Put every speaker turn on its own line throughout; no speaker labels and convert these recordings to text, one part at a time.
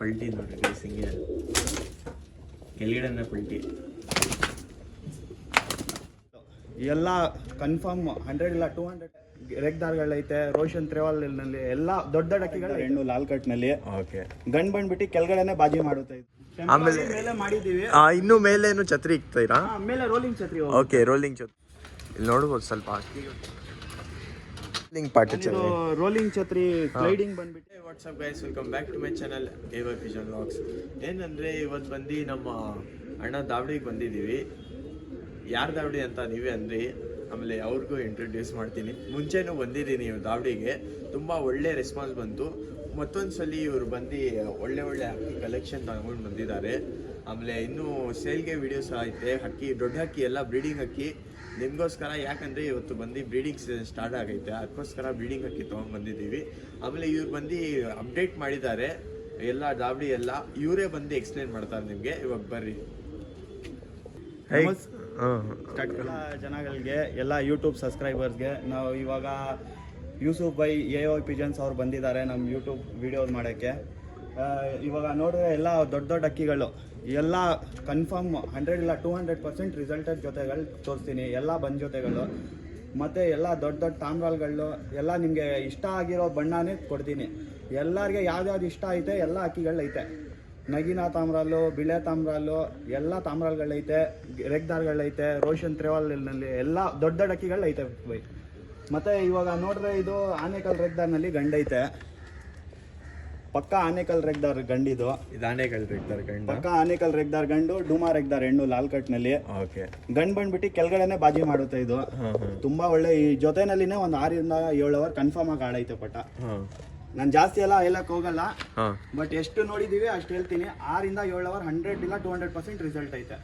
ಪಲ್ಟಿ ನೋಡಿ ಗೈಸ್, ಹಿಂಗೆ ಕೆಳಗಡೆನೇ ಪಲ್ಟಿ.
ಎಲ್ಲ ಕನ್ಫರ್ಮ್ 100 ಇಲ್ಲ 200 ರೆಗ್ದಾರ್ಗಳೈತೆ. ರೋಷನ್ ತ್ರೇವಾಲ್ನಲ್ಲಿ ಎಲ್ಲ ದೊಡ್ಡ ದೊಡ್ಡ ಅಕ್ಕಿಗಳು ಹೆಣ್ಣು ಲಾಲ್ ಕಟ್ನಲ್ಲಿ.
ಓಕೆ,
ಗಂಡು ಬಂದ್ಬಿಟ್ಟು ಕೆಳಗಡೆನೆ ಬಾಜಿ ಮಾಡುತ್ತೆ.
ಆಮೇಲೆ
ಮೇಲೆ ಮಾಡಿದ್ದೀವಿ.
ಇನ್ನು ಮೇಲೇನು ಛತ್ರಿ ಇಕ್ತೀರಾ?
ಮೇಲೆ ರೋಲಿಂಗ್ ಛತ್ರಿ.
ಓಕೆ, ರೋಲಿಂಗ್ ಛತ್ರಿ ಇಲ್ಲಿ ನೋಡ್ಬೋದು ಸ್ವಲ್ಪ ರೋಲಿಂಗ್ ಪಾರ್ಟ್.
ರೋಲಿಂಗ್ ಛತ್ರಿ ಸ್ಲೈಡಿಂಗ್ ಬಂದ್ಬಿಟ್ಟು.
What's up guys, welcome back to my channel AY Pigeon Vlogs. ಏನಂದರೆ ಇವತ್ತು ಬಂದು ನಮ್ಮ ಅಣ್ಣ ದಾವಡಿಗೆ ಬಂದಿದ್ದೀವಿ. ಯಾರು ದಾವಡಿ ಅಂತ ನೀವೇ ಅಂದ್ರಿ, ಆಮೇಲೆ ಅವ್ರಿಗೂ ಇಂಟ್ರೊಡ್ಯೂಸ್ ಮಾಡ್ತೀನಿ. ಮುಂಚೆನೂ ಬಂದಿದ್ದೀನಿ ದಾವಡಿಗೆ, ತುಂಬ ಒಳ್ಳೆ ರೆಸ್ಪಾನ್ಸ್ ಬಂತು. ಮತ್ತೊಂದು ಸಲ ಇವರು ಬಂದು ಒಳ್ಳೆ ಅಕ್ಕಿ ಕಲೆಕ್ಷನ್ ತಗೊಂಡು ಬಂದಿದ್ದಾರೆ. ಆಮೇಲೆ ಇನ್ನೂ ಸೇಲ್ಗೆ ವೀಡಿಯೋಸ್ ಐತೆ. ಅಕ್ಕಿ ದೊಡ್ಡ ಅಕ್ಕಿ ಎಲ್ಲ ಬ್ರೀಡಿಂಗ್ ಅಕ್ಕಿ ನಿಮಗೋಸ್ಕರ, ಯಾಕಂದರೆ ಇವತ್ತು ಬಂದು ಬ್ರೀಡಿಂಗ್ ಸ್ಟಾರ್ಟ್ ಆಗೈತೆ, ಅದಕ್ಕೋಸ್ಕರ ಬ್ರೀಡಿಂಗ್ ಅಕ್ಕಿ ತೊಗೊಂಡು ಬಂದಿದ್ದೀವಿ. ಆಮೇಲೆ ಇವ್ರು ಬಂದು ಅಪ್ಡೇಟ್ ಮಾಡಿದ್ದಾರೆ ಎಲ್ಲ ದಾವಡಿ ಎಲ್ಲ, ಇವರೇ ಬಂದು ಎಕ್ಸ್ಪ್ಲೇನ್ ಮಾಡ್ತಾರೆ ನಿಮಗೆ. ಇವಾಗ ಬರ್ರಿ.
ಎಲ್ಲ ಜನಗಳಿಗೆ, ಎಲ್ಲ ಯೂಟ್ಯೂಬ್ ಸಬ್ಸ್ಕ್ರೈಬರ್ಸ್ಗೆ, ನಾವು ಇವಾಗ ಯೂಸುಫ್ ಬೈ AY ಪಿಜನ್ಸ್ ಅವ್ರು ಬಂದಿದ್ದಾರೆ ನಮ್ಮ ಯೂಟ್ಯೂಬ್ ವಿಡಿಯೋಸ್ ಮಾಡೋಕ್ಕೆ. ಇವಾಗ ನೋಡಿದ್ರೆ ಎಲ್ಲ ದೊಡ್ಡ ಅಕ್ಕಿಗಳು ಎಲ್ಲ ಕನ್ಫರ್ಮ್ 100 ಇಲ್ಲ 200% ರಿಸಲ್ಟೆಡ್ ಜೊತೆಗಳು ತೋರಿಸ್ತೀನಿ. ಎಲ್ಲ ಬಂದ ಜೊತೆಗಳು ಮತ್ತು ಎಲ್ಲ ದೊಡ್ಡ ತಾಮ್ರಾಲ್ಗಳು ಎಲ್ಲ ನಿಮಗೆ ಇಷ್ಟ ಆಗಿರೋ ಬಣ್ಣನೇ ಕೊಡ್ತೀನಿ. ಎಲ್ಲರಿಗೆ ಯಾವ್ದು ಇಷ್ಟ ಐತೆ ಎಲ್ಲ ಅಕ್ಕಿಗಳೈತೆ. ನಗಿನ ತಾಮ್ರಾಲು, ಬಿಳೆ ತಾಮ್ರಾಲು, ಎಲ್ಲ ತಾಮ್ರಾಲ್ಗಳೈತೆ, ರೆಗ್ದಾರ್ಗಳೈತೆ. ರೋಷನ್ ತ್ರೇವಾಲ್ನಲ್ಲಿ ಎಲ್ಲ ದೊಡ್ಡ ಅಕ್ಕಿಗಳೈತೆ ಬೈ. ಮತ್ತು ಇವಾಗ ನೋಡ್ರೆ ಇದು ಆನೇಕಲ್ ರೆಗ್ದಾರ್ನಲ್ಲಿ ಗಂಡೈತೆ. ಪಕ್ಕ ಆನೇಕಲ್ ರೆಗ್ದಾರ್ ಗಂಡಿದು.
ಇದು ಆನೇಕಲ್ ರೆಗ್ದಾರ್ ಗಂಡು.
ಪಕ್ಕ ಆನೇಕಲ್ ರೆಗ್ದಾರ್ ಗಂಡು, ಡೂಮಾ ರೆಗ್ದಾರ್ ಹೆಣ್ಣು ಲಾಲ್ ಕಟ್ನಲ್ಲಿ.
ಓಕೆ,
ಗಂಡು ಬಂದ್ಬಿಟ್ಟು ಕೆಳಗಡೆನೆ ಬಾಜಿ ಮಾಡುತ್ತೆ. ಇದು ತುಂಬಾ ಒಳ್ಳೆ. ಈ ಜೊತೆನಲ್ಲಿನೇ ಒಂದು 6 ಇಂದ 7 ಅವರ್ ಕನ್ಫರ್ಮ್ ಆಗಿ ಆಡೈತೆ ಪಟ. ನಾನು ಜಾಸ್ತಿ ಎಲ್ಲ ಹೇಳಕ್ ಹೋಗಲ್ಲ, ಬಟ್ ಎಷ್ಟು ನೋಡಿದೀವಿ ಅಷ್ಟು ಹೇಳ್ತೀನಿ. 6 ಇಂದ 7 ಅವರ್ 100 ಇಲ್ಲ 200% ರಿಸಲ್ಟ್ ಐತೆ.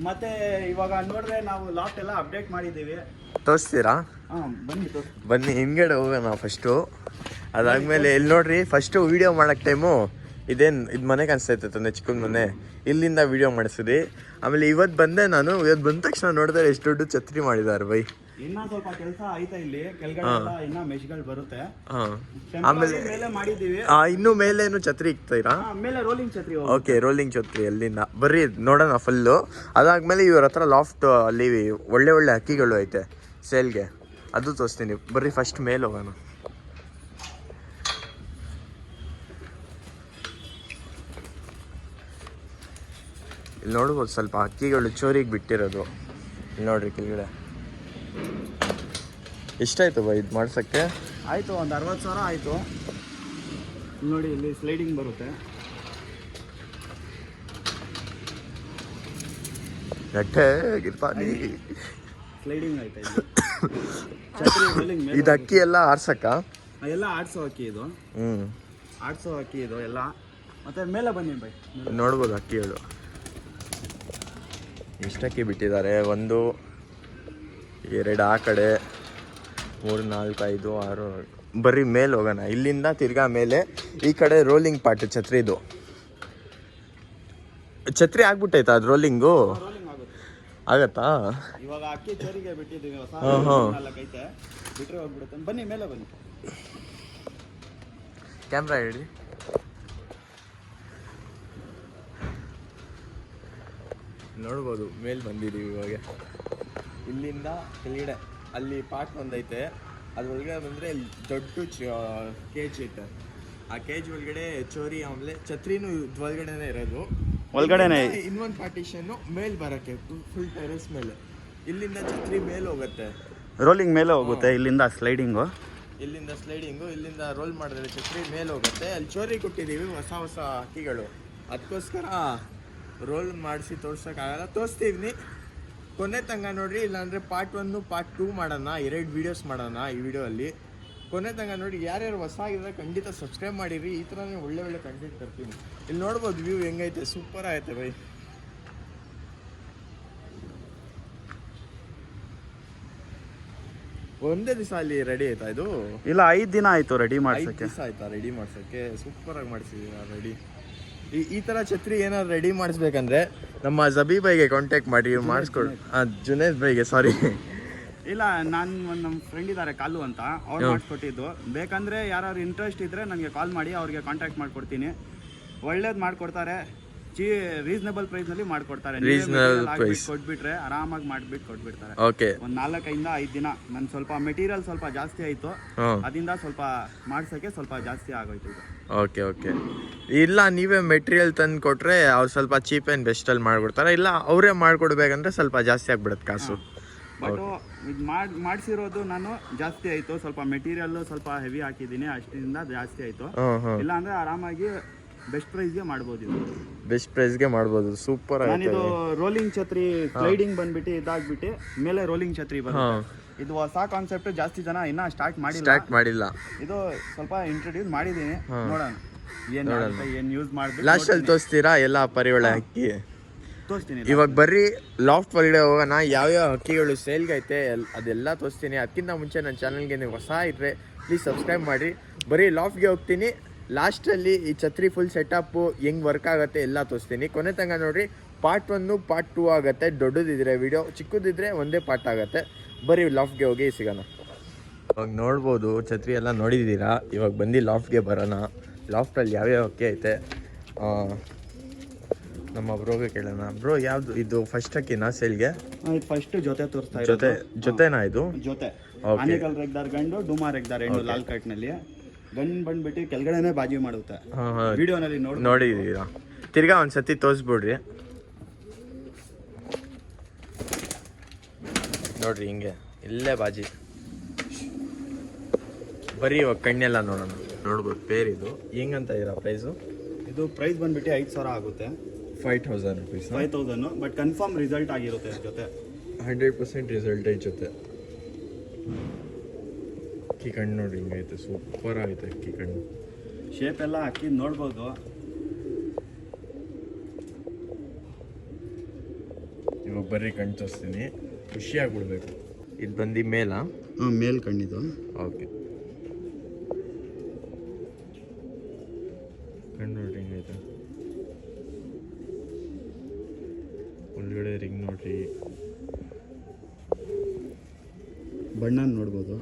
ಮತ್ತೆ ಇವಾಗ ನೋಡ್ರೆ ನಾವು ಲಾಫ್ಟ್ ಎಲ್ಲ ಅಪ್ಡೇಟ್ ಮಾಡಿದ್ದೀವಿ.
ತೋರಿಸ್ತೀರಾ? ಬನ್ನಿ ಹಿಂದ್ಗಡೆ ಹೋಗೋಣ ಫಸ್ಟು. ಅದಾದ್ಮೇಲೆ ಇಲ್ಲಿ ನೋಡ್ರಿ, ಫಸ್ಟು ವಿಡಿಯೋ ಮಾಡಕ್ಕೆ ಟೈಮು ಇದು ಮನೆ ಕಾಣಿಸ್ತೈತೆ ತಂದೆ, ಚಿಕ್ಕನ ಮನೆ. ಇಲ್ಲಿಂದ ವಿಡಿಯೋ ಮಾಡಿಸಿದ್ರಿ. ಆಮೇಲೆ ಇವತ್ತು ಬಂದ ತಕ್ಷಣ ನೋಡಿದ್ರೆ ಎಷ್ಟು ದೊಡ್ಡ ಛತ್ರಿ ಮಾಡಿದ್ದಾರೆ ಬೈ.
ಇನ್ನ ಸ್ವಲ್ಪ ಕೆಲಸ ಐತೆ ಇಲ್ಲಿ ಕೆಳಗಡೆ, ಇನ್ನ ಮೆಶ್ಗಳು ಬರುತ್ತೆ.
ಆಮೇಲೆ
ಮೇಲೆ ಮಾಡಿದ್ದೀವಿ.
ಇನ್ನು ಮೇಲೇನು ಛತ್ರಿ ಇಕ್ತೀರಾ?
ಮೇಲೆ ರೋಲಿಂಗ್ ಛತ್ರಿ.
ಓಕೆ, ರೋಲಿಂಗ್ ಛತ್ರಿ ಅಲ್ಲಿಂದ ಬರ್ರಿ ನೋಡೋಣ ಫುಲ್ಲು. ಅದಾದ್ಮೇಲೆ ಇವ್ರ ಹತ್ರ ಲಾಫ್ಟ್ ಅಲ್ಲಿ ಒಳ್ಳೆ ಅಕ್ಕಿಗಳು ಐತೆ ಸೇಲ್ಗೆ, ಅದು ತೋರಿಸ್ತೀನಿ. ಬರ್ರಿ ಫಸ್ಟ್ ಮೇಲೆ ಹೋಗೋಣ. ಇಲ್ಲಿ ನೋಡ್ಬೋದು ಸ್ವಲ್ಪ ಅಕ್ಕಿಗಳು ಚೋರಿಗೆ ಬಿಟ್ಟಿರೋದು. ಇಲ್ಲಿ ನೋಡ್ರಿ ಕೆಳಗಡೆ ಎಷ್ಟಾಯ್ತು ಬೈ ಇದು ಮಾಡ್ಸೋಕ್ಕೆ?
ಆಯಿತು, ಒಂದು 60,000 ಆಯಿತು. ನೋಡಿ ಇಲ್ಲಿ ಸ್ಲೈಡಿಂಗ್ ಬರುತ್ತೆ. ಸ್ಲೈಡಿಂಗ್ ಐತೆ.
ಇದು ಅಕ್ಕಿ ಎಲ್ಲ ಆರ್ಸಕ್ಕ?
ಎಲ್ಲ ಆಡ್ಸೋ ಅಕ್ಕಿ ಇದು. ಆಡ್ಸೋ ಅಕ್ಕಿ ಇದು ಎಲ್ಲ. ಮತ್ತೆ ಮೇಲೆ ಬನ್ನಿ ಬೈ,
ನೋಡ್ಬೋದು ಅಕ್ಕಿಗಳು ಎಷ್ಟಕ್ಕಿ ಬಿಟ್ಟಿದ್ದಾರೆ. 1 2 ಆ ಕಡೆ, 3 4 5 6. ಬರ್ರಿ ಮೇಲೆ ಹೋಗೋಣ. ಇಲ್ಲಿಂದ ತಿರ್ಗಾ ಮೇಲೆ ಈ ಕಡೆ ರೋಲಿಂಗ್ ಪಾರ್ಟ್ ಛತ್ರಿದು. ಛತ್ರಿ ಆಗ್ಬಿಟ್ಟೈತಾ ಅದು ರೋಲಿಂಗು? ಆಗತ್ತಾ?
ಇವಾಗ ಅಕ್ಕಿ ಚೋರಿಗೆ ಬಿಟ್ಟಿದ್ದೀವಿ. ಐತೆ, ಬಿಟ್ರೆ ಹೋಗ್ಬಿಡುತ್ತೆ. ಬನ್ನಿ ಮೇಲೆ ಬನ್ನಿ,
ಕ್ಯಾಮ್ರಾ ಹೇಳಿ. ನೋಡ್ಬೋದು ಮೇಲೆ ಬಂದಿದ್ದೀವಿ ಇವಾಗ. ಇಲ್ಲಿಂದ ಕೆಳಗಡೆ ಅಲ್ಲಿ ಪಾರ್ಟ್ ಒಂದೈತೆ, ಅದ್ರ ಒಳಗಡೆ ಬಂದರೆ ದೊಡ್ಡ ಕೇಜ್ ಐತೆ. ಆ ಕೇಜ್ ಒಳಗಡೆ ಚೋರಿ, ಆಮೇಲೆ ಛತ್ರಿನೂ ಒಳಗಡೆನೇ ಇರೋದು.
ಒಳಗಡೆನೆ
ಇನ್ನೊಂದು ಪಾರ್ಟಿಷನ್ನು ಮೇಲೆ ಬರೋಕ್ಕೆ ಫುಲ್ ಟೆರೆಸ್ ಮೇಲೆ. ಇಲ್ಲಿಂದ ಛತ್ರಿ ಮೇಲೆ ಹೋಗುತ್ತೆ,
ರೋಲಿಂಗ್ ಮೇಲೆ ಹೋಗುತ್ತೆ. ಇಲ್ಲಿಂದ ಸ್ಲೈಡಿಂಗು,
ಇಲ್ಲಿಂದ ರೋಲ್ ಮಾಡಿದ್ರೆ ಛತ್ರಿ ಮೇಲೆ ಹೋಗುತ್ತೆ. ಅಲ್ಲಿ ಚೋರಿ ಕೊಟ್ಟಿದ್ದೀವಿ ಹೊಸ ಅಕ್ಕಿಗಳು, ಅದಕ್ಕೋಸ್ಕರ ರೋಲ್ ಮಾಡಿಸಿ ತೋರ್ಸೋಕ್ಕಾಗಲ್ಲ. ತೋರಿಸ್ತೀವಿ ಕೊನೆ ತನಕ ನೋಡ್ರಿ, ಇಲ್ಲಾಂದರೆ ಪಾರ್ಟ್ 1 ಪಾರ್ಟ್ 2 ಮಾಡೋಣ. 2 ವೀಡಿಯೋಸ್ ಮಾಡೋಣ ಈ ವಿಡಿಯೋಲ್ಲಿ. ಕೊನೆ ತನಕ ನೋಡಿ. ಯಾರ್ಯಾರು ಹೊಸ ಆಗಿದ್ರೆ ಖಂಡಿತ ಸಬ್ಸ್ಕ್ರೈಬ್ ಮಾಡಿರಿ. ಈ ಥರನೇ ಒಳ್ಳೆ ಕಂಟೆಂಟ್ ತರ್ತೀನಿ. ಇಲ್ಲಿ ನೋಡ್ಬೋದು ವ್ಯೂ ಹೆಂಗೈತೆ, ಸೂಪರ್ ಆಯ್ತೆ ಬೈ. ಒಂದೇ ದಿವಸ ಅಲ್ಲಿ ರೆಡಿ ಆಯ್ತಾ ಇದು?
ಇಲ್ಲ, 5 ದಿನ ಆಯಿತು ರೆಡಿ ಮಾಡ್ಸೋಕ್ಕೆ.
5 ದಿವಸ ಆಯ್ತಾ ರೆಡಿ ಮಾಡ್ಸೋಕ್ಕೆ? ಸೂಪರಾಗಿ ಮಾಡಿಸಿದ್ದೀರಾ ರೆಡಿ. ಈ ಥರ ಛತ್ರಿ ಏನಾದ್ರು ರೆಡಿ ಮಾಡಿಸ್ಬೇಕಂದ್ರೆ ನಮ್ಮ ಜಬೀ ಬೈಗೆ ಕಾಂಟ್ಯಾಕ್ಟ್ ಮಾಡಿ ಮಾಡಿಸ್ಕೊಡು. ಜುನೇದ್ ಬೈಗೆ, ಸಾರಿ.
ಇಲ್ಲ, ನಾನು ನಮ್ಮ ಫ್ರೆಂಡ್ ಇದ್ದಾರೆ ಕಾಲು ಅಂತ, ಅವ್ರು ಮಾಡಿಸ್ಕೊಟ್ಟಿದ್ದು. ಬೇಕಂದರೆ ಯಾರು ಇಂಟ್ರೆಸ್ಟ್ ಇದ್ದರೆ ನನಗೆ ಕಾಲ್ ಮಾಡಿ, ಅವ್ರಿಗೆ ಕಾಂಟ್ಯಾಕ್ಟ್ ಮಾಡಿಕೊಡ್ತೀನಿ. ಒಳ್ಳೇದು ಮಾಡ್ಕೊಡ್ತಾರೆ, ರೀಸನಬಲ್ ಪ್ರೈಸ್ನಲ್ಲಿ ಮಾಡ್ಕೊಡ್ತಾರೆ.
Reasonable price.
ಕೊಟ್ಬಿಟ್ರೆ ಆರಾಮಾಗಿ ಮಾಡಿಬಿಟ್ಟು ಕೊಟ್ಬಿಡ್ತಾರೆ.
ಓಕೆ.
ಒಂದು 4-5 ದಿನ ನನ್ನ ಸ್ವಲ್ಪ ಮೆಟೀರಿಯಲ್ ಸ್ವಲ್ಪ ಜಾಸ್ತಿ ಆಯಿತು, ಅದರಿಂದ ಸ್ವಲ್ಪ ಮಾಡ್ಸೋಕ್ಕೆ ಸ್ವಲ್ಪ ಜಾಸ್ತಿ ಆಗೋಯ್ತು ಇದು.
Okay okay. ಇಲ್ಲ ನೀವೇ ಮೆಟೀರಿಯಲ್ ತಂದು ಕೊಟ್ಟರೆ ಅವ್ರು ಸ್ವಲ್ಪ ಚೀಪ್ ಆ್ಯಂಡ್ ಬೆಸ್ಟಲ್ಲಿ ಮಾಡಿಕೊಡ್ತಾರೆ, ಇಲ್ಲ ಅವರೇ ಮಾಡಿಕೊಡ್ಬೇಕಂದ್ರೆ ಸ್ವಲ್ಪ ಜಾಸ್ತಿ ಆಗ್ಬಿಡುತ್ತೆ ಕಾಸು.
ಬಟ್ ಇದು ಮಾಡಿಸಿರೋದು ನಾನು ಜಾಸ್ತಿ ಆಯಿತು, ಸ್ವಲ್ಪ ಮೆಟೀರಿಯಲ್ಲು ಸ್ವಲ್ಪ ಹೆವಿ ಹಾಕಿದ್ದೀನಿ, ಅಷ್ಟರಿಂದ ಜಾಸ್ತಿ ಆಯಿತು. ಇಲ್ಲ ಅಂದರೆ ಆರಾಮಾಗಿ ಬೆಸ್ಟ್ ಪ್ರೈಸ್ಗೆ ಮಾಡ್ಬೋದು ಇದು.
ಬೆಸ್ಟ್ ಪ್ರೈಸ್ಗೆ ಮಾಡ್ಬೋದು. ಸೂಪರ್ ಆಗಿದೆ.
ನಾನಿದು ರೋಲಿಂಗ್ ಛತ್ರಿ ಸ್ಲೈಡಿಂಗ್ ಬಂದ್ಬಿಟ್ಟು ಇದಾಗ್ಬಿಟ್ಟು ಮೇಲೆ ರೋಲಿಂಗ್ ಛತ್ರಿ ಬರುತ್ತೆ. ಇದು ಹೊಸ ಕಾನ್ಸೆಪ್ಟ್, ಜಾಸ್ತಿ ಜನ ಇನ್ನ ಸ್ಟಾರ್ಟ್ ಮಾಡಿಲ್ಲ. ಇದು ಸ್ವಲ್ಪ ಇಂಟ್ರೊಡ್ಯೂಸ್ ಮಾಡಿದ್ದೀನಿ, ನೋಡೋಣ ಏನ್ ಯೂಸ್ ಮಾಡ್ಬೇಕು.
ಲಾಸ್ಟ್ ಅಲ್ಲಿ ತೋರಿಸ್ತೀರಾ ಎಲ್ಲ ಪರಿವಳೆ ಅಕ್ಕಿ?
ತೋರಿಸ್ತೀನಿ.
ಇವಾಗ ಬರ್ರಿ ಲಾಫ್ಟ್ ಒಳಗಡೆ ಹೋಗೋಣ, ಯಾವ್ಯಾವ ಅಕ್ಕಿಗಳು ಸೇಲ್ಗೆ ಐತೆ ಅದೆಲ್ಲ ತೋರಿಸ್ತೀನಿ. ಅದಕ್ಕಿಂತ ಮುಂಚೆ ನನ್ನ ಚಾನಲ್ಗೆ ನೀವು ಹೊಸ ಇದ್ರೆ ಪ್ಲೀಸ್ ಸಬ್ಸ್ಕ್ರೈಬ್ ಮಾಡಿ. ಬರೀ ಲಾಫ್ಟ್ಗೆ ಹೋಗ್ತೀನಿ, ಲಾಸ್ಟಲ್ಲಿ ಈ ಛತ್ರಿ ಫುಲ್ ಸೆಟಪ್ಪು ಹೆಂಗೆ ವರ್ಕ್ ಆಗುತ್ತೆ ಎಲ್ಲ ತೋರಿಸ್ತೀನಿ. ಕೊನೆ ತನಕ ನೋಡ್ರಿ. ಪಾರ್ಟ್ 1 ಪಾರ್ಟ್ 2 ಆಗುತ್ತೆ. ದೊಡ್ಡದಿದ್ರೆ ವಿಡಿಯೋ, ಚಿಕ್ಕದಿದ್ರೆ ಒಂದೇ ಪಾರ್ಟ್ ಆಗುತ್ತೆ. ಬರೀ ಲಾಫ್ಟ್ಗೆ ಹೋಗಿ ಸಿಗೋಣ. ಇವಾಗ ನೋಡ್ಬೋದು ಛತ್ರಿ ಎಲ್ಲ ನೋಡಿದ್ದೀರಾ. ಇವಾಗ ಬಂದು ಲಾಫ್ಟ್ಗೆ ಬರೋಣ. ಲಾಫ್ಟಲ್ಲಿ ಯಾವ್ಯಾವ ಅಕ್ಕಿ ಐತೆ ನಮ್ಮ ಬ್ರೋಗೆ ಕೇಳೋಣ. ಬ್ರೋ ಯಾವುದು ಇದು ಫಸ್ಟ್ ಅಕ್ಕಿನಾ ಸೇಲ್ಗೆ?
ಫಸ್ಟ್ ಜೊತೆ ತೋರಿಸ್ತಾ
ಜೊತೆನಾ ಇದು?
ಜೊತೆ ಆನೆಕಲ್ ರೆಗ್ದಾರ್ ಗಂಡು, ಡುಮಾ ರೆಗ್ದಾರ್ ಹೆಣ್ಣು, ಲಾಲ್ ಕಟ್ನಲ್ಲಿ ಗಂಡು ಬಂದ್ಬಿಟ್ಟು ಕೆಳಗಡೆನೆ ಬಾಜಿ ಮಾಡುತ್ತೆ. ವಿಡಿಯೋನಲ್ಲಿ
ನೋಡಿದ್ದೀರಾ? ತಿರ್ಗಾ ಒಂದ್ಸತಿ ತೋರಿಸ್ಬಿಡ್ರಿ. ನೋಡ್ರಿ ಹಿಂಗೆ ಇಲ್ಲೇ ಬಾಜಿ. ಬರೀ ಇವಾಗ ಕಣ್ಣೆಲ್ಲ ನೋಡೋಣ. ನೋಡ್ಬೋದು ಪೇರ್ ಇದು ಹೆಂಗಂತ ಇರೋ ಪ್ರೈಸು?
ಇದು ಪ್ರೈಸ್ ಬಂದ್ಬಿಟ್ಟು 5,000 ಆಗುತ್ತೆ.
5,000 rupees.
5,000 ಬಟ್ ಕನ್ಫರ್ಮ್ ರಿಸಲ್ಟ್ ಆಗಿರುತ್ತೆ ಜೊತೆ.
100% ರಿಸಲ್ಟ್ ಐತೆ ಜೊತೆ. ಅಕ್ಕಿ ಕಣ್ಣು ನೋಡ್ರಿ ಹಿಂಗೈತೆ, ಸೂಪರ್ ಆಗೈತೆ ಅಕ್ಕಿ ಕಣ್ಣು.
ಶೇಪ್ ಎಲ್ಲ ಅಕ್ಕಿ ನೋಡ್ಬೋದು.
ಇವಾಗ ಬರ್ರಿ ಕಣ್ಣು ತೋರಿಸ್ತೀನಿ, ಖುಷಿಯಾಗ್ಬಿಡ್ಬೇಕು. ಇದು ಬಂದು ಮೇಲಾ?
ಮೇಲ್ ಕಣ್ಣಿದು.
ಓಕೆ. ಕಣ್ಣು ನೋಡ್ರಿ ಹಿಂಗೈತೆ, ಒಳಗಡೆ ರಿಂಗ್ ನೋಡ್ರಿ,
ಬಣ್ಣ ನೋಡ್ಬೋದು.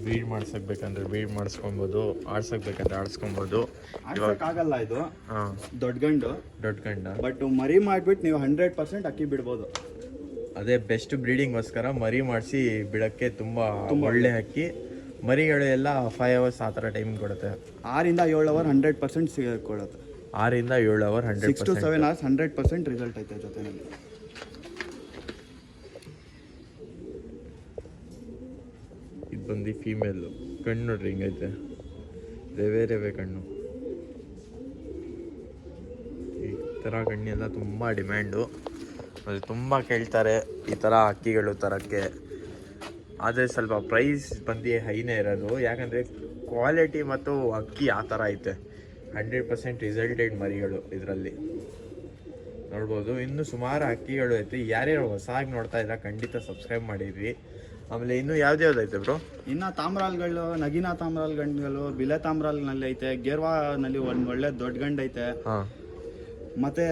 ಬೀಡ್ ಮಾಡಿಸ್ಬೇಕಂದ್ರೆ ಬೀಡ್ ಮಾಡಿಸ್ಕೊಬೋದು, ಆಡ್ಸಕ್ಬೇಕಂದ್ರೆ ಆಡ್ಸ್ಕೊಬೋದು.
ಆಗಲ್ಲ ಇದು ದೊಡ್ಡ ಗಂಡು, ಬಟ್ ಮರಿ ಮಾಡ್ಬಿಟ್ಟು ನೀವು 100% ಅಕ್ಕಿ ಬಿಡ್ಬೋದು.
ಅದೇ ಬೆಸ್ಟ್ ಬ್ರೀಡಿಂಗ್ಗೋಸ್ಕರ ಮರಿ ಮಾಡಿಸಿ ಬಿಡಕ್ಕೆ ತುಂಬಾ ಒಳ್ಳೆ ಅಕ್ಕಿ. ಮರಿಗಳು ಎಲ್ಲ 5 hours ಆ ಥರ ಟೈಮ್ ಕೊಡುತ್ತೆ.
6 ಇಂದ 7 hours 100% ಸಿಗೊಳುತ್ತೆ.
6 ಇಂದ 7 hours 100%.
6 to 7 hours 100% ರಿಸಲ್ಟ್ ಐತೆ ಜೊತೆನಲ್ಲಿ.
ಇದು ಬಂದು ಫೀಮೇಲು. ಕಣ್ಣು ನೋಡ್ರಿ ಹಿಂಗೈತೆ, ರೇವೆ ಕಣ್ಣು. ಈ ಥರ ಕಣ್ಣೆಲ್ಲ ತುಂಬ ಡಿಮ್ಯಾಂಡು, ಅದು ತುಂಬ ಕೇಳ್ತಾರೆ ಈ ಥರ ಅಕ್ಕಿಗಳು ತರೋಕ್ಕೆ. ಆದರೆ ಸ್ವಲ್ಪ ಪ್ರೈಸ್ ಬಂದು ಹೈನೇ ಇರೋದು, ಯಾಕಂದರೆ ಕ್ವಾಲಿಟಿ ಮತ್ತು ಅಕ್ಕಿ ಆ ಥರ ಐತೆ. 100% ರಿಸಲ್ಟೆಡ್ ಮರಿಗಳು ಇದರಲ್ಲಿ ನೋಡ್ಬೋದು. ಇನ್ನು ಸುಮಾರು ಅಕ್ಕಿಗಳು ಐತೆ. ಯಾರ್ಯಾರು ಹೊಸಾಗಿ ನೋಡ್ತಾ ಇದ್ದೀರಾ ಖಂಡಿತ ಸಬ್ಸ್ಕ್ರೈಬ್ ಮಾಡಿದ್ವಿ. ಆಮೇಲೆ ಇನ್ನು ಯಾವ್ದ್ಯಾವ್ದು ಬ್ರೋ?
ಇನ್ನು ತಾಮ್ರಾಲ್ಗಳು, ನಗಿನಾ ತಾಮ್ರಾಲ್ ಗಂಡುಗಳು, ಬಿಲೆ ತಾಮ್ರಾಲ್ನಲ್ಲಿ ಐತೆ, ಗೇರ್ವಾನಲ್ಲಿ ಒಂದು ಒಳ್ಳೆ ದೊಡ್ಡ ಗಂಡು ಐತೆ. ಮತ್ತೆ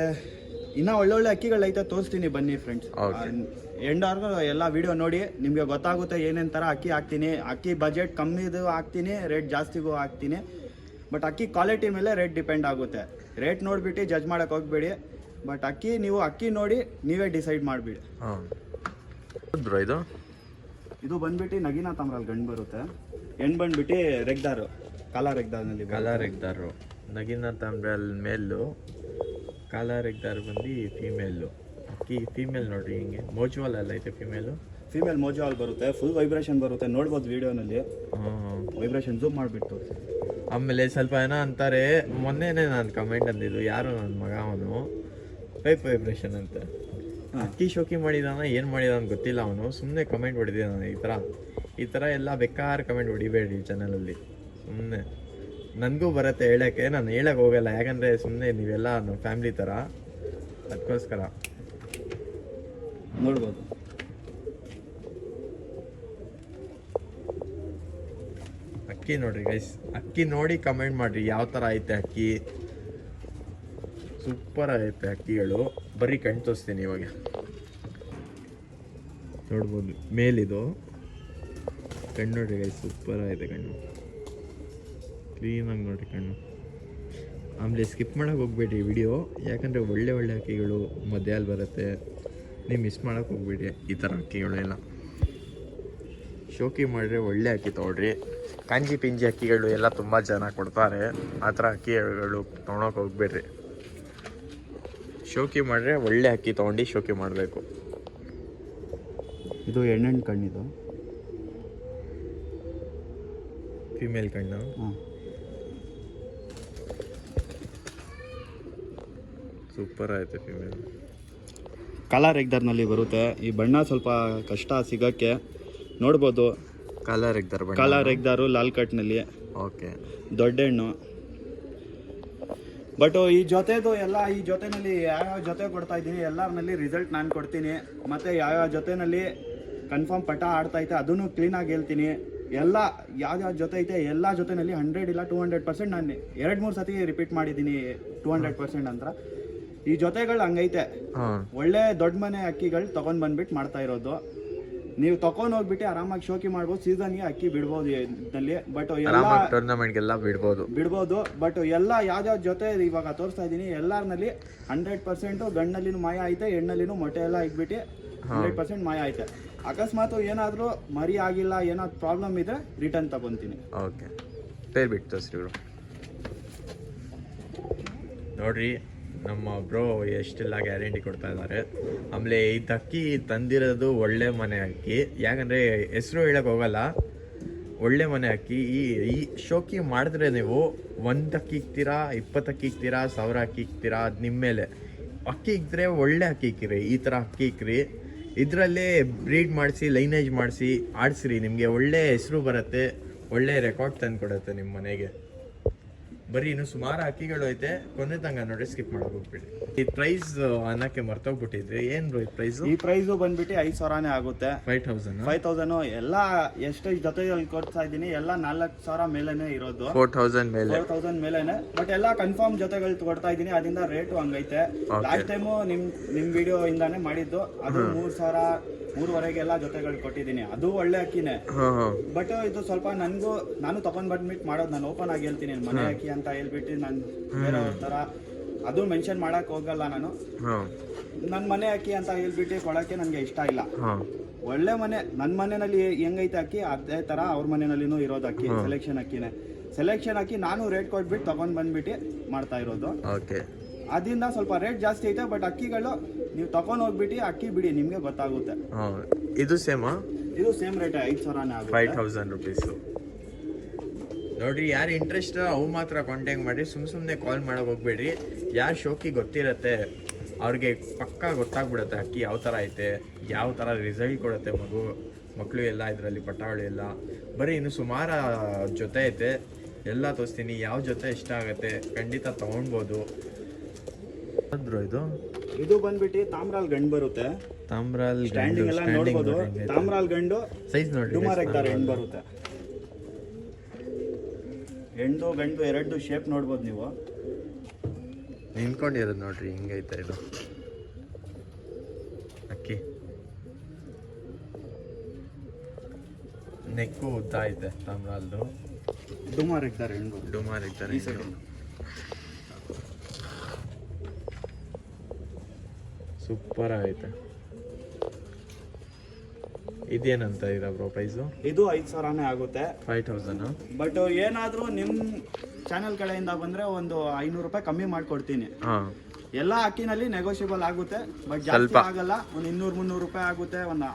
ಇನ್ನೂ ಒಳ್ಳೊಳ್ಳೆ ಅಕ್ಕಿಗಳೈತೆ, ತೋರಿಸ್ತೀನಿ ಬನ್ನಿ ಫ್ರೆಂಡ್ಸ್. ಎಂಡವರೆಗೂ ಎಲ್ಲ ವಿಡಿಯೋ ನೋಡಿ, ನಿಮಗೆ ಗೊತ್ತಾಗುತ್ತೆ ಏನೇನು ಥರ ಅಕ್ಕಿ ಹಾಕ್ತೀನಿ. ಅಕ್ಕಿ ಬಜೆಟ್ ಕಮ್ಮಿದು ಹಾಕ್ತೀನಿ, ರೇಟ್ ಜಾಸ್ತಿಗೂ ಹಾಕ್ತೀನಿ. ಬಟ್ ಅಕ್ಕಿ ಕ್ವಾಲಿಟಿ ಮೇಲೆ ರೇಟ್ ಡಿಪೆಂಡ್ ಆಗುತ್ತೆ. ರೇಟ್ ನೋಡಿಬಿಟ್ಟು ಜಡ್ಜ್ ಮಾಡೋಕ್ಕೆ ಹೋಗ್ಬೇಡಿ. ಬಟ್ ನೀವು ಅಕ್ಕಿ ನೋಡಿ ನೀವೇ ಡಿಸೈಡ್ ಮಾಡಿಬಿಡಿ.
ಬ್ರೋ ಇದು
ಬಂದ್ಬಿಟ್ಟು ನಗಿನಾ ತಾಮ್ರಾಲ್ ಗಂಡು ಬರುತ್ತೆ. ಹೆಣ್ಣು ಬಂದ್ಬಿಟ್ಟು ರೆಗ್ದಾರು, ಕಾಲಾ ರೆಗ್ದಾರು.
ನಗಿನಾ ತಾಮ್ರಾಲ್ ಮೇಲು, ಕಾಲಾ ರೆಗ್ದಾರ್ ಬಂದು ಫೀಮೇಲು. ಅಕ್ಕಿ ಫೀಮೇಲ್ ನೋಡ್ರಿ ಹಿಂಗೆ ಮೋಜುವಲ್ ಎಲ್ಲ ಐತೆ.
ಫೀಮೇಲ್ ಮೋಜುವಲ್ ಬರುತ್ತೆ, ಫುಲ್ ವೈಬ್ರೇಷನ್ ಬರುತ್ತೆ, ನೋಡ್ಬೋದು ವಿಡಿಯೋನಲ್ಲಿ. ವೈಬ್ರೇಷನ್ ಝೂಮ್ ಮಾಡಿಬಿಟ್ಟು.
ಆಮೇಲೆ ಸ್ವಲ್ಪ ಏನೋ ಅಂತಾರೆ, ಮೊನ್ನೆನೇ ನಾನು ಕಮೆಂಟ್ ಅಂದಿದ್ದು, ಯಾರು ನನ್ನ ಮಗ ಅವನು ಪೈಪ್ ವೈಬ್ರೇಷನ್ ಅಂತ. ಅಕ್ಕಿ ಶೋಕಿ ಮಾಡಿದಾನ ಏನು ಮಾಡಿದಾನ ಗೊತ್ತಿಲ್ಲ, ಅವನು ಸುಮ್ಮನೆ ಕಮೆಂಟ್ ಹೊಡಿದಿದ್ದಾನೆ. ಈ ಥರ ಎಲ್ಲ ಬೇಕಾದ್ರೆ ಕಮೆಂಟ್ ಹೊಡಿಬೇಡಿ ಚಾನಲಲ್ಲಿ. ಸುಮ್ಮನೆ ನನಗೂ ಬರುತ್ತೆ ಹೇಳೋಕ್ಕೆ, ನಾನು ಹೇಳಕ್ಕೆ ಹೋಗಲ್ಲ. ಯಾಕಂದರೆ ಸುಮ್ಮನೆ ನೀವೆಲ್ಲ ನಮ್ಮ ಫ್ಯಾಮಿಲಿ ಥರ, ಅದಕ್ಕೋಸ್ಕರ.
ನೋಡ್ಬೋದು
ಅಕ್ಕಿ ನೋಡ್ರಿ ಗೈಸ್, ಅಕ್ಕಿ ನೋಡಿ ಕಮೆಂಟ್ ಮಾಡಿರಿ ಯಾವ ಥರ ಐತೆ ಅಕ್ಕಿ. ಸೂಪರ್ ಆಗೈತೆ ಅಕ್ಕಿಗಳು. ಬರೀ ಕಣ್ಣು ತೋರಿಸ್ತೀನಿ ಇವಾಗ. ನೋಡ್ಬೋದು ಮೇಲಿದು ಕಣ್ಣು ನೋಡ್ರಿ ಗೈಸ್, ಸೂಪರ್ ಆಗೈತೆ ಕಣ್ಣು. ಕ್ಲೀನಾಗಿ ನೋಡಿ ಕಣ್ಣು. ಆಮೇಲೆ ಸ್ಕಿಪ್ ಮಾಡೋಕೆ ಹೋಗ್ಬೇಡಿ ವಿಡಿಯೋ, ಯಾಕಂದರೆ ಒಳ್ಳೆ ಒಳ್ಳೆ ಅಕ್ಕಿಗಳು ಮಧ್ಯಲ್ಲಿ ಬರುತ್ತೆ, ನೀವು ಮಿಸ್ ಮಾಡೋಕೆ ಹೋಗ್ಬೇಡಿ. ಈ ಥರ ಅಕ್ಕಿಗಳೆಲ್ಲ ಶೋಕಿ ಮಾಡಿದ್ರೆ ಒಳ್ಳೆ ಅಕ್ಕಿ ತೊಗೊಳ್ರಿ. ಕಾಂಜಿ ಪಿಂಜಿ ಅಕ್ಕಿಗಳು ಎಲ್ಲ ತುಂಬ ಜನ ಕೊಡ್ತಾರೆ, ಆ ಥರ ಅಕ್ಕಿಗಳು ತೊಗೊಳಕ್ಕೆ ಹೋಗ್ಬೇಡ್ರಿ. ಶೋಕಿ ಮಾಡಿದ್ರೆ ಒಳ್ಳೆ ಅಕ್ಕಿ ತೊಗೊಂಡು ಶೋಕಿ ಮಾಡಬೇಕು.
ಇದು ಹೆಣ್ಣು ಕಣ್ಣಿದು,
ಫಿಮೇಲ್ ಕಣ್ಣು.
ಹಾಂ.
ಸೂಪರ್ ಆಯ್ತು ಫಿಮೇಲ್.
ಕಲರ್ ಎಗ್ದರ್ನಲ್ಲಿ ಬರುತ್ತೆ. ಈ ಬಣ್ಣ ಸ್ವಲ್ಪ ಕಷ್ಟ ಸಿಗೋಕ್ಕೆ, ನೋಡ್ಬೋದು.
ಕಲರ್ ಎಗ್ದಾರ್ ಬಣ್ಣ.
ಕಲರ್ ಎಗ್ದಾರು ಲಾಲ್ ಕಟ್ನಲ್ಲಿ.
ಓಕೆ.
ದೊಡ್ಡ ಹೆಣ್ಣು. ಬಟ್ ಈ ಜೊತೆದು ಎಲ್ಲ, ಈ ಜೊತೆನಲ್ಲಿ ಯಾವ್ಯಾವ ಜೊತೆ ಕೊಡ್ತಾ ಇದ್ದೀನಿ ಎಲ್ಲರಲ್ಲಿ ರಿಸಲ್ಟ್ ನಾನು ಕೊಡ್ತೀನಿ. ಮತ್ತು ಯಾವ್ಯಾವ ಜೊತೆನಲ್ಲಿ ಕನ್ಫರ್ಮ್ ಪಟ ಆಡ್ತೈತೆ ಅದನ್ನು ಕ್ಲೀನಾಗಿ ಹೇಳ್ತೀನಿ. ಎಲ್ಲ ಯಾವ್ಯಾವ ಜೊತೆ ಐತೆ ಎಲ್ಲ ಜೊತೆನಲ್ಲಿ 100 ಇಲ್ಲ 200% ನಾನು 2-3 ಸತಿ ರಿಪೀಟ್ ಮಾಡಿದ್ದೀನಿ 200% ಅಂತ. ಈ ಜೊತೆಗಳು ಹಂಗೈತೆ. ಒಳ್ಳೆ ದೊಡ್ಡ ಮನೆ ಅಕ್ಕಿಗಳು ತೊಗೊಂಡು ಬಂದ್ಬಿಟ್ಟು ಮಾಡ್ತಾ ಇರೋದು. ನೀವು ತಗೊಂಡು ಹೋಗ್ಬಿಟ್ಟು ಆರಾಮಾಗಿ ಶೋಕಿ ಮಾಡ್ಬೋದು. ಸೀಸನ್ಗೆ ಅಕ್ಕಿ ಬಿಡ್ಬೋದು ಇದರಲ್ಲಿ. ಬಟ್ ಎಲ್ಲ
ಟೂರ್ನಮೆಂಟ್ಗೆಲ್ಲ ಬಿಡ್ಬೋದು.
ಬಟ್ ಎಲ್ಲ ಯಾವ್ಯಾವ ಜೊತೆ ಇವಾಗ ತೋರಿಸ್ತಾ ಇದ್ದೀನಿ ಎಲ್ಲರಲ್ಲಿ 100% ಗಂಡಲ್ಲಿನೂ ಮಾಯ ಐತೆ, ಹೆಣ್ಣಲ್ಲಿನೂ ಮೊಟ್ಟೆ ಎಲ್ಲ ಇಟ್ಬಿಟ್ಟು 100% ಮಾಯ ಐತೆ. ಅಕಸ್ಮಾತ್ ಏನಾದರೂ ಮರಿ ಆಗಿಲ್ಲ, ಏನಾದ್ರು ಪ್ರಾಬ್ಲಮ್ ಇದ್ರೆ ರಿಟರ್ನ್ ತಗೊಂತೀನಿ.
ಓಕೆ, ಪೇರ್ ಬಿಟ್ಟು ತೋರಿಸ್ರಿ ನೋಡ್ರಿ. ನಮ್ಮ ಬ್ರೋ ಎಷ್ಟೆಲ್ಲ ಗ್ಯಾರಂಟಿ ಕೊಡ್ತಾ ಇದ್ದಾರೆ. ಆಮೇಲೆ ಇದು ಅಕ್ಕಿ ತಂದಿರೋದು ಒಳ್ಳೆ ಮನೆ ಅಕ್ಕಿ, ಯಾಕಂದರೆ ಹೆಸರು ಹೇಳಕ್ಕೆ ಹೋಗಲ್ಲ, ಒಳ್ಳೆ ಮನೆ ಅಕ್ಕಿ. ಈ ಶೋಕಿ ಮಾಡಿದ್ರೆ ನೀವು 1 ಅಕ್ಕಿ ಇಕ್ತೀರಾ, 20 ಅಕ್ಕಿ ಇಕ್ತೀರಾ, 1000 ಅಕ್ಕಿ ಇಕ್ತೀರಾ, ಅದು ನಿಮ್ಮ ಮೇಲೆ. ಅಕ್ಕಿ ಇಕ್ಕಿದ್ರೆ ಒಳ್ಳೆ ಅಕ್ಕಿ ಇಕ್ಕಿರಿ, ಈ ಥರ ಅಕ್ಕಿ ಇಕ್ಕಿರಿ. ಇದರಲ್ಲೇ ಬ್ರೀಡ್ ಮಾಡಿಸಿ, ಲೈನೇಜ್ ಮಾಡಿಸಿ ಆಡಿಸ್ರಿ, ನಿಮಗೆ ಒಳ್ಳೆ ಹೆಸರು ಬರುತ್ತೆ, ಒಳ್ಳೆ ರೆಕಾರ್ಡ್ ತಂದು ಕೊಡುತ್ತೆ ನಿಮ್ಮ ಮನೆಗೆ. ಬರೀ ಇನ್ನು ಸುಮಾರು ಅಕ್ಕಿಗಳು ಐತೆ, ಕೊನೆ ತನಕ ನೋಡಿ, ಸ್ಕಿಪ್ ಮಾಡೋಕೆ ಹೋಗ್ಬಿಡಿ. ಈ ಪ್ರೈಸ್ ಅನ್ನಕ್ಕೆ ಮರ್ತೋಗ್ಬಿಟ್ಟಿದ್ರಿ. ಏನು ಬ್ರೋ ಈ ಪ್ರೈಸು?
ಈ ಪ್ರೈಸು ಬಂದ್ಬಿಟ್ಟು 5,000ನೇ ಆಗುತ್ತೆ.
5,000
ಎಲ್ಲ ಎಷ್ಟೆಷ್ಟು ಜೊತೆಯಲ್ಲಿ ಕೊಡ್ತಾ ಇದ್ದೀನಿ ಎಲ್ಲ 4,000 ಮೇಲೆನೆ ಇರೋದು.
4,000
ಮೇಲೆನೆ. ಬಟ್ ಎಲ್ಲ ಕನ್ಫರ್ಮ್ ಜೊತೆಗಳು ಕೊಡ್ತಾ ಇದ್ದೀನಿ, ಅದರಿಂದ ರೇಟು ಹಂಗೈತೆ. ಲಾಸ್ಟ್ ಟೈಮು ನಿಮ್ ವಿಡಿಯೋ ಇಂದಾನೆ ಮಾಡಿದ್ದು, ಅದು 3,000 3,500 ಜೊತೆಗಳು ಕೊಟ್ಟಿದ್ದೀನಿ. ಅದು ಒಳ್ಳೆ ಅಕ್ಕಿನೇ. ಬಟ್ ಇದು ಸ್ವಲ್ಪ ನಾನು ತಗೊಂಡ್ ಬಂದ್ಬಿಟ್ಟು ಮಾಡೋದು, ನಾನು ಓಪನ್ ಆಗಿ ಹೇಳ್ತೀನಿ ಮನೆ ಅಕ್ಕಿ ಅಂತ ಹೇಳ್ಬಿಟ್ಟು. ನಾನು ಬೇರೆ ತರ ಅದು ಮೆನ್ಷನ್ ಮಾಡಕ್ ಹೋಗಲ್ಲ. ನಾನು ನನ್ನ ಮನೆ ಅಕ್ಕಿ ಅಂತ ಹೇಳ್ಬಿಟ್ಟು ಕೊಡಕ್ಕೆ ನನಗೆ ಇಷ್ಟ ಇಲ್ಲ. ಒಳ್ಳೆ ಮನೆ, ನನ್ನ ಮನೆಯಲ್ಲಿ ಹೆಂಗೈತೆ ಅಕ್ಕಿ ಅದೇ ತರ ಅವ್ರ ಮನೆಯಲ್ಲಿನೂ ಇರೋದು ಅಕ್ಕಿ. ಸೆಲೆಕ್ಷನ್ ಅಕ್ಕಿ ನಾನು ರೇಟ್ ಕೊಟ್ಬಿಟ್ಟು ತಗೊಂಡ್ ಬಂದ್ಬಿಟ್ಟು ಮಾಡ್ತಾ ಇರೋದು. ಅದರಿಂದ ಸ್ವಲ್ಪ ರೇಟ್ ಜಾಸ್ತಿ ಐತೆ. ಬಟ್ ಅಕ್ಕಿಗಳು ನೀವು ತಗೊಂಡ್ ಹೋಗ್ಬಿಟ್ಟು ಅಕ್ಕಿ ಬಿಡಿ, ನಿಮ್ಗೆ ಗೊತ್ತಾಗುತ್ತೆ.
ಇದು ಸೇಮಾ?
ಇದು ಸೇಮ್ ರೇಟ್ 5,000 ಆಗುತ್ತೆ.
5,000 rupees. ನೋಡ್ರಿ, ಯಾರು ಇಂಟ್ರೆಸ್ಟ್ ಅವು ಮಾತ್ರ ಕಾಂಟ್ಯಾಕ್ಟ್ ಮಾಡಿ, ಸುಮ್ಮನೆ ಕಾಲ್ ಮಾಡೋಕೆ ಹೋಗ್ಬೇಡ್ರಿ. ಯಾರು ಶೋಕಿ ಗೊತ್ತಿರತ್ತೆ ಅವ್ರಿಗೆ ಪಕ್ಕಾ ಗೊತ್ತಾಗ್ಬಿಡುತ್ತೆ ಅಕ್ಕಿ ಯಾವ ಥರ ಐತೆ, ಯಾವ ಥರ ರಿಸಲ್ಟ್ ಕೊಡುತ್ತೆ ಮಕ್ಕಳು ಎಲ್ಲ ಇದರಲ್ಲಿ ಪಟಾವಳಿ ಎಲ್ಲ. ಬರೀ ಇನ್ನು ಸುಮಾರು ಜೊತೆ ಐತೆ, ಎಲ್ಲ ತೋರಿಸ್ತೀನಿ. ಯಾವ ಜೊತೆ ಇಷ್ಟ ಆಗುತ್ತೆ ಖಂಡಿತ ತೊಗೊಳ್ಬೋದು.
ಇದು ಬಂದ್ಬಿಟ್ಟು ತಾಮ್ರಾಲ್ ಗಂಡು ಬರುತ್ತೆ.
ತಾಮ್ರಾಲ್
ಸ್ಟ್ಯಾಂಡಿಂಗ್ ಎಲ್ಲ ನೋಡ್ಬೋದು. ತಾಮ್ರಾಲ್ ಗಂಡು
ಸೈಜ್ ನೋಡಿ,
ಡುಮಾರೆಕ್ದಾರ್ ಹೆಣ್ಣು ಬರುತ್ತೆ. ಹೆಣ್ಣು ಗಂಡು ಎರಡು ಶೇಪ್ ನೋಡ್ಬೋದು ನೀವು.
ನಿಂತ್ಕೊಂಡಿರೋದು ನೋಡ್ರಿ, ಹಿಂಗೈತೆ ಇದು ಅಕ್ಕಿ. ನೆಕ್ಕು ಉದ್ದ ಐತೆ ತಾಮ್ರಾಲ್ದು.
ಡುಮಾರೆಕ್ದಾರ್ ಹೆಣ್ಣು.
ಡುಮಾರೆಕ್ದಾರ್ ಸೂಪರ್ ಆಗೈತೆ. ಇದೇನಂತ ಇರೋ ಬ್ರೋ ಪ್ರೈಸು?
ಇದು 5,000 ಆಗುತ್ತೆ.
5,000.
ಬಟ್ ಏನಾದರೂ ನಿಮ್ಮ ಚಾನಲ್ ಕಡೆಯಿಂದ ಬಂದರೆ ಒಂದು 500 ರೂಪಾಯಿ ಕಮ್ಮಿ ಮಾಡಿಕೊಡ್ತೀನಿ. ಎಲ್ಲ ಅಕ್ಕಿನಲ್ಲಿ ನೆಗೋಷಿಯಬಲ್ ಆಗುತ್ತೆ, ಬಟ್ ಜಾಸ್ತಿ ಆಗಲ್ಲ. ಒಂದು 200-300 ರೂಪಾಯಿ ಆಗುತ್ತೆ, ಒಂದು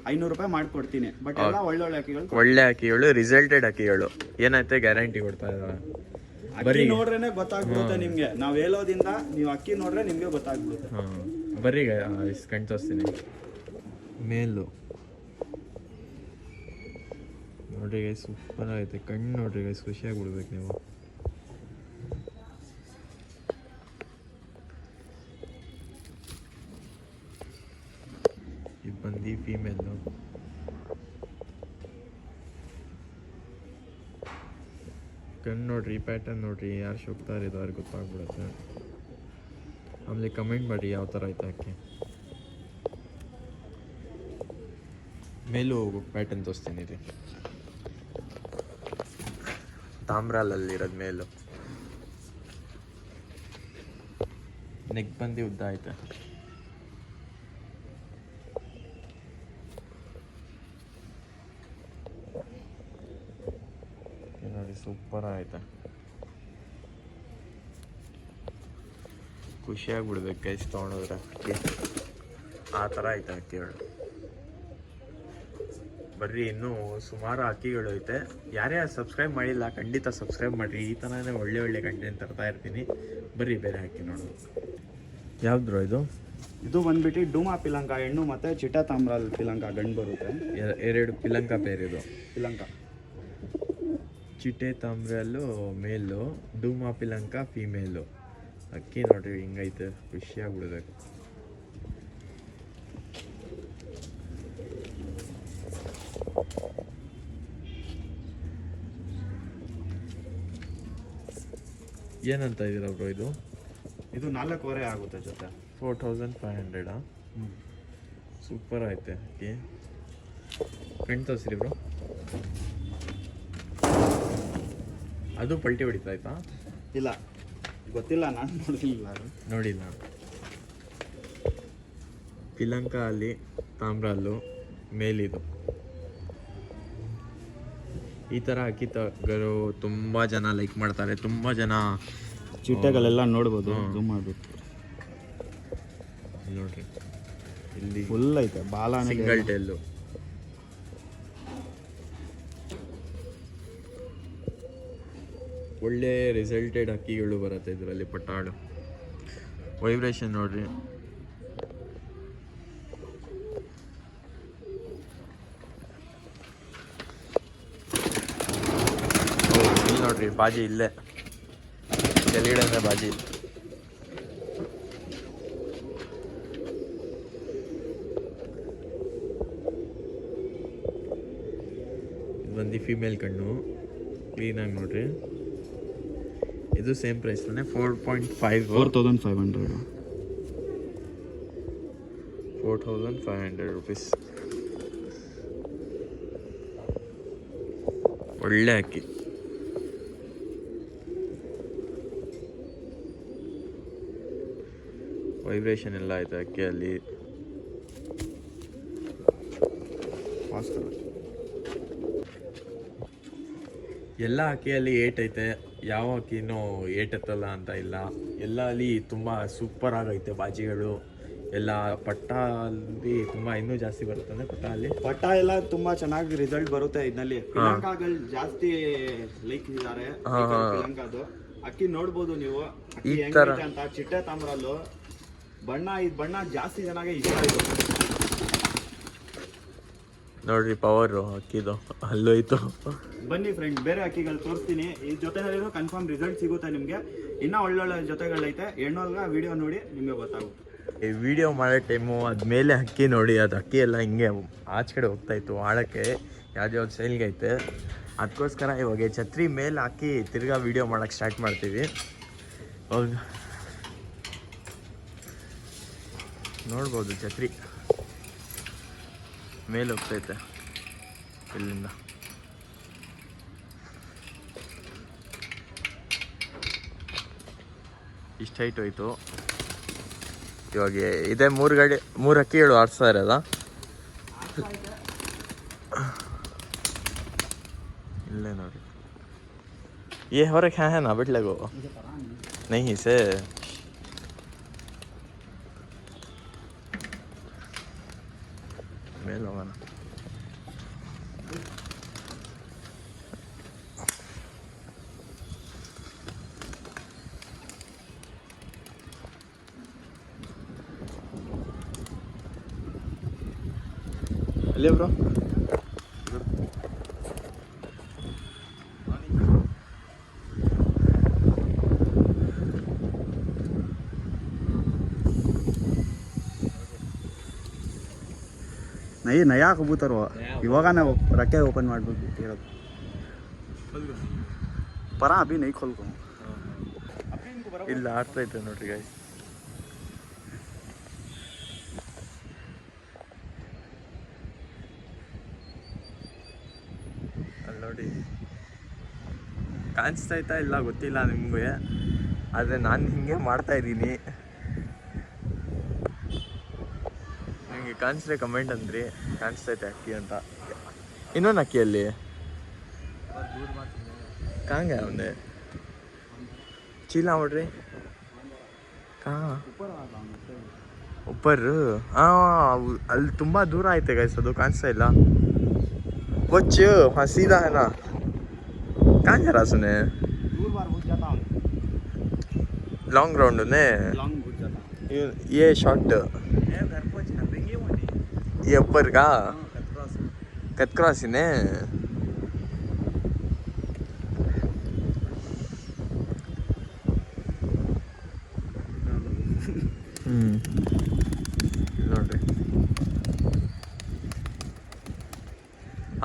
500 ರೂಪಾಯಿ ಮಾಡಿಕೊಡ್ತೀನಿ. ಬಟ್ ಎಲ್ಲ ಒಳ್ಳೊಳ್ಳೆ ಅಕ್ಕಿಗಳು,
ಒಳ್ಳೆ ಅಕ್ಕಿಗಳು, ರಿಸಲ್ಟೆಡ್ ಅಕ್ಕಿಗಳು. ಏನೈತೆ ಗ್ಯಾರಂಟಿ ಕೊಡ್ತಾ ಇದ್ದಾರೆ.
ಅಕ್ಕಿ ನೋಡ್ರೇನೆ ಗೊತ್ತಾಗ್ಬಿಡುತ್ತೆ ನಿಮ್ಗೆ. ನಾವ್ ಹೇಳೋದ್ರಿಂದ ನೀವು ಅಕ್ಕಿ ನೋಡ್ರೆ ನಿಮ್ಗೆ ಗೊತ್ತಾಗ್ಬಿಡುತ್ತೆ.
ಬರ್ರಿ ಕಣ್ ತೋರಿಸ್ತೀನಿ. ಮೇಲು ನೋಡ್ರಿ ಗೈಸ್, ಸೂಪರ್ ಆಗೈತೆ. ಕಣ್ಣು ನೋಡ್ರಿ ಗೈಸ್, ಖುಷಿಯಾಗಿ ಬಿಡ್ಬೇಕು ನೀವು. ಇದು ಬಂದು ಫೀಮೇಲು. ಕಣ್ಣು ನೋಡ್ರಿ, ಪ್ಯಾಟರ್ನ್ ನೋಡ್ರಿ, ಯಾರು ಶೋಕ್ತಾರೆ ಇದು ಅವ್ರಿಗೆ ಗೊತ್ತಾಗ್ಬಿಡುತ್ತೆ. ಆಮೇಲೆ ಕಮೆಂಟ್ ಮಾಡಿ ಯಾವ ಥರ ಐತೆ ಅಕ್ಕಿ. ಮೇಲೂ ಪ್ಯಾಟರ್ನ್ ತೋರಿಸ್ತೀನಿ ರೀ. ತಾಮ್ರಾಲಲ್ಲಿರೋದು ಮೇಲು. ನೆಕ್ ಬಂದು ಉದ್ದ ಐತೆ. ನೋಡಿ ಸೂಪರ್ ಆಯ್ತಾ, ಖುಷಿಯಾಗ್ಬಿಡ್ಬೇಕು ಗೈಸ್ ತೊಗೊಂಡೋದ್ರೆ. ಅಕ್ಕಿ ಆ ಥರ ಐತೆ ಅಕ್ಕಿಗಳು. ಬರ್ರಿ, ಇನ್ನೂ ಸುಮಾರು ಅಕ್ಕಿಗಳು ಐತೆ. ಯಾರ್ಯಾರು ಸಬ್ಸ್ಕ್ರೈಬ್ ಮಾಡಿಲ್ಲ ಖಂಡಿತ ಸಬ್ಸ್ಕ್ರೈಬ್ ಮಾಡಿರಿ. ಈ ಥರನೇ ಒಳ್ಳೆ ಒಳ್ಳೆ ಕಂಟೆಂಟ್ ತರ್ತಾ ಇರ್ತೀನಿ. ಬರ್ರಿ ಬೇರೆ ಅಕ್ಕಿ ನೋಡೋದು. ಯಾವ್ದು ಇದು?
ಇದು ಬಂದ್ಬಿಟ್ಟು ಡೂಮಾ ಪಿಲಂಕ ಹೆಣ್ಣು ಮತ್ತು ಚಿಟ್ಟಾ ತಾಮ್ರಾಲ್ ಪಿಲಂಕ ಗಂಡು ಬರುತ್ತೆ.
ಎರಡು ಪಿಲಂಕ ಪೇರ್ ಇದು.
ಪಿಲಂಕ
ಚಿಟ್ಟೆ ತಾಮ್ರಲ್ಲು ಮೇಲು, ಡೂಮಾ ಪಿಲಂಕ ಫೀಮೇಲು. ಅಕ್ಕಿ ನೋಡ್ರಿ ಹಿಂಗೈತೆ, ಖುಷಿಯಾಗ್ಬಿಡ್ಬೇಕು. ಏನಂತ ಇದ್ದೀರಾ ಬ್ರೋ ಇದು?
ಇದು 4,500 ಆಗುತ್ತೆ ಜೊತೆ.
4500. ಸೂಪರ್ ಐತೆ ಅಕ್ಕಿ. ಕಣ್ ತೋರಿಸ್ರಿ ಬ್ರೋ. ಅದು ಪಲ್ಟಿ ಹೊಡಿತಾ ಆಯ್ತಾ?
ಇಲ್ಲ ಗೊತ್ತಿಲ್ಲ, ನಾನು ನೋಡಿಲ್ಲ.
ಪಿಲಂಕ ಅಲ್ಲಿ ತಾಮ್ರಲ್ಲು ಮೇಲಿದು. ಈ ಥರ ಅಕ್ಕಿ ತಗರು ತುಂಬ ಜನ ಲೈಕ್ ಮಾಡ್ತಾರೆ. ತುಂಬ ಜನ
ಚಿಟ್ಟೆಗಳೆಲ್ಲ ನೋಡ್ಬೋದು. ಝೂಮ್ ಮಾಡ್ಬೇಕು
ನೋಡ್ರಿ, ಇಲ್ಲಿ
ಫುಲ್ ಐತೆ ಬಾಲ,
ಸಿಂಗಲ್ ಟೆಲ್ಲು. ಒಳ್ಳೆ ರಿಸಲ್ಟೆಡ್ ಅಕ್ಕಿಗಳು ಬರುತ್ತೆ ಇದರಲ್ಲಿ. ಪಟಾಡು ವೈಬ್ರೇಷನ್ ನೋಡ್ರಿ. ಇಲ್ಲಿ ನೋಡ್ರಿ ಬಾಜಿ ಇಲ್ಲೇ ಕೆಳಗಡೆ ಬಾಜಿ. ಇದು ಬಂದು ಫೀಮೇಲ್ ಕಣ್ಣು, ಕ್ಲೀನಾಗಿ ನೋಡ್ರಿ. ಇದು ಸೇಮ್ ಪ್ರೈಸ್
4,500
4,500 ರುಪೀಸ್. ಒಳ್ಳೆ ಅಕ್ಕಿ. ವೈಬ್ರೇಷನ್ ಎಲ್ಲ ಆಯ್ತು ಅಕ್ಕಿಯಲ್ಲಿ. ಎಲ್ಲ ಅಕ್ಕಿಯಲ್ಲಿ ಏಟ್ ಐತೆ, ಯಾವ ಅಕ್ಕಿನೂ ಏಟತ್ತಲ್ಲ ಅಂತ ಇಲ್ಲ. ಎಲ್ಲ ಅಲ್ಲಿ ತುಂಬ ಸೂಪರ್ ಆಗೈತೆ ಬಾಜಿಗಳು ಎಲ್ಲ. ಪಟ್ಟ ಅಲ್ಲಿ ತುಂಬ ಇನ್ನೂ ಜಾಸ್ತಿ ಬರುತ್ತೆ.
ಪಟ್ಟ ಎಲ್ಲ ತುಂಬಾ ಚೆನ್ನಾಗಿ ರಿಸಲ್ಟ್ ಬರುತ್ತೆ ಇದರಲ್ಲಿ. ಪಿಲಂಕಾಗಳು ಜಾಸ್ತಿ ಲೈಕ್ ಇದ್ದಾರೆ ಪಿಲಂಕಾದು. ಅಕ್ಕಿ ನೋಡ್ಬೋದು ನೀವು ಅಕ್ಕಿ ಹೆಂಗೈತೆ ಅಂತ. ಚಿಟ್ಟೆ ತಾಮ್ರಲ್ಲು ಬಣ್ಣ ಜಾಸ್ತಿ ಚೆನ್ನಾಗಿ ಇಷ್ಟ ಆಯ್ತು
ನೋಡ್ರಿ. ಪವರ್ ಅಕ್ಕಿದು ಅಲ್ಲೋಯ್ತು.
ಬನ್ನಿ ಫ್ರೆಂಡ್, ಬೇರೆ ಅಕ್ಕಿಗಳು ತೋರಿಸ್ತೀನಿ. ಈ ಜೊತೆನಲ್ಲಿರೋ ಕನ್ಫರ್ಮ್ ರಿಸಲ್ಟ್ ಸಿಗುತ್ತೆ ನಿಮಗೆ. ಇನ್ನೂ ಒಳ್ಳೊಳ್ಳೆ ಜೊತೆಗಳೈತೆ. ಹೆಣ್ಣೊಲ್ಗ ವಿಡಿಯೋ ನೋಡಿ ನಿಮಗೆ ಗೊತ್ತಾಗುತ್ತೆ.
ಈ ವಿಡಿಯೋ ಮಾಡೋ ಟೈಮು ಅದ್ಮೇಲೆ ಅಕ್ಕಿ ನೋಡಿ, ಅದು ಅಕ್ಕಿ ಎಲ್ಲ ಹಿಂಗೆ ಆಚೆ ಕಡೆ ಹೋಗ್ತಾಯಿತ್ತು ಆಳಕ್ಕೆ. ಯಾವ್ದು ಸೇಲ್ಗೆ ಐತೆ, ಅದಕ್ಕೋಸ್ಕರ ಇವಾಗ ಛತ್ರಿ ಮೇಲೆ ಹಾಕಿ ತಿರ್ಗಾ ವಿಡಿಯೋ ಮಾಡೋಕ್ಕೆ ಸ್ಟಾರ್ಟ್ ಮಾಡ್ತೀವಿ. ಹೋಗ ನೋಡ್ಬೋದು, ಛತ್ರಿ ಮೇಲೆ ಹೋಗ್ತೈತೆ ಇಲ್ಲಿಂದ. ಇಷ್ಟು ಹೈಟ್ ಹೋಯ್ತು. ಇವಾಗ ಇದೇ 3 ಅಕ್ಕಿಗಳು ಆಡ್ಸ್ತಾ ಇರೋದ. ಇಲ್ಲೇ ನೋಡಿ. ये हो रखा है ना बेटले को नहीं से मेल होगा ना. ले ब्रो
ನಯಾ ಕಬೂತರ್ ಇವಾಗ ನಾವು ರಕ್ಕೆ ಓಪನ್ ಮಾಡ್ಬೇಕು ಇರೋದು. ಪರ ಅಭಿ ನೈ ಖೋಲ್ಕೊ.
ಇಲ್ಲ ಆಡ್ತಾ ಇದ್ದೆ ನೋಡ್ರಿ ಗಾಯ್ಸ್. ಅಲ್ಲಿ ನೋಡಿ ಕಾಣಿಸ್ತೈತಾ ಇಲ್ಲ ಗೊತ್ತಿಲ್ಲ ನಿಮಗೆ, ಆದರೆ ನಾನು ಹಿಂಗೆ ಮಾಡ್ತಾ ಇದ್ದೀನಿ. ನಿಮಗೆ ಕಾಣಿಸ್ರೆ ಕಮೆಂಟ್ ಅಂದ್ರಿ, ಕಾಣಿಸ್ತೈತೆ ಅಕ್ಕಿ ಅಂತ. ಇನ್ನೊಂದು ಅಕ್ಕಿಯಲ್ಲಿ ಕಾಂಗೆ ಅವನೇ ಚೀಲ ನೋಡ್ರಿ ಕಾ ಉಪ್ಪರ್. ಅಲ್ಲಿ ತುಂಬ ದೂರ ಐತೆ ಗೈಸ್, ಅದು ಕಾಣಿಸ್ತಾ ಇಲ್ಲ. वच हाँ सीधा है ना, कहाँ जा रहा सुने?
दूर बार घुस जाता हूँ,
लॉन्ग राउंड ने
लॉन्ग घुस जाता हूँ।
ये शॉर्ट
घर पहुँच ना देंगे वो नहीं,
ये ऊपर का
कतरा
कतक्रासी ने. ನೋಡ್ರಿ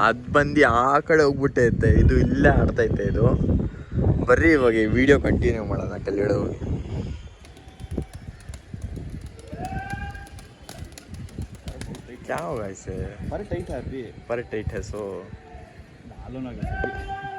ಅದು ಬಂದು ಆ ಕಡೆ ಹೋಗ್ಬಿಟ್ಟೈತೆ, ಇದು ಇಲ್ಲೇ ಆಡ್ತೈತೆ. ಇದು ಬರ್ರಿ ಇವಾಗ ಈ ವಿಡಿಯೋ ಕಂಟಿನ್ಯೂ ಮಾಡೋಣ ಕೆಳಗಡೆ ಹೋಗಿ. क्या होगा इसे?
पर टाइट है अभी,
पर टाइट है सो
मालूम ना कैसे